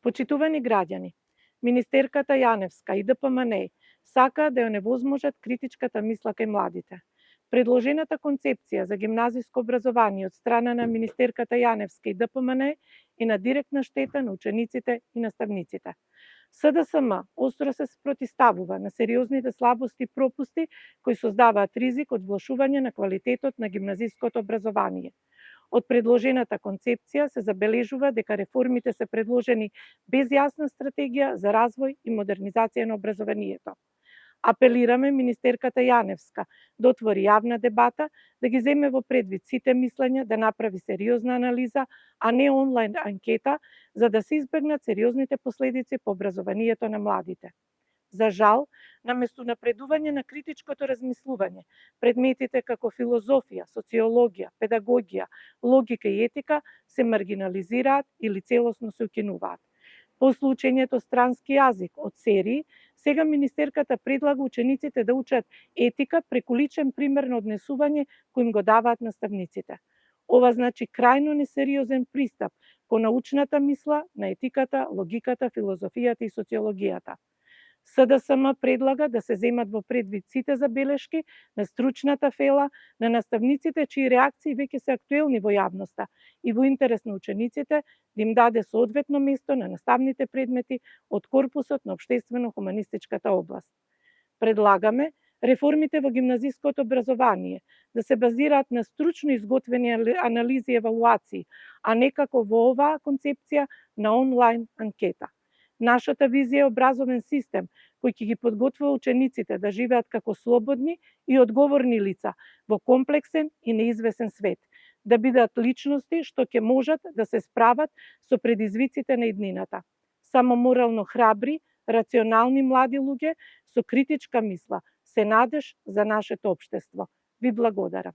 Почитувани граѓани, министерката Јаневска и ДПМН сакаат да ја оневозможат критичката мисла кај младите. Предложената концепција за гимназиско образование од страна на министерката Јаневска и ДПМН е на директна штета на учениците и наставниците. СДСМ остро се спротивставува на сериозните слабости и пропусти кои создаваат ризик од влошување на квалитетот на гимназиското образование. Од предложената концепција се забележува дека реформите се предложени без јасна стратегија за развој и модернизација на образованието. Апелираме министерката Јаневска да отвори јавна дебата, да ги земе во предвид сите мислења, да направи сериозна анализа, а не онлайн анкета, за да се избегнат сериозните последици по образованието на младите. За жал, наместо напредување на критичкото размислување, предметите како филозофија, социологија, педагогија, логика и етика се маргинализираат или целосно се укинуваат. После учењето странски јазик од серии, сега министерката предлага учениците да учат етика преку личен пример на однесување кој им го даваат наставниците. Ова значи крајно несериозен пристап кон научната мисла на етиката, логиката, филозофијата и социологијата. СДСМ предлага да се земат во предвид сите забелешки на стручната фела на наставниците чии реакции веќе се актуелни во јавноста и во интерес на учениците да им даде соодветно место на наставните предмети од корпусот на општествено-хуманистичката област. Предлагаме реформите во гимназиското образование да се базираат на стручно изготвени анализи и евалуации, а не како во оваа концепција на онлайн анкета. Нашата визија е образовен систем кој ќе ги подготвува учениците да живеат како слободни и одговорни лица во комплексен и неизвесен свет, да бидат личности што ќе можат да се справат со предизвиците на иднината. Само морално храбри, рационални млади луѓе со критичка мисла се надеж за нашето општество. Ви благодарам.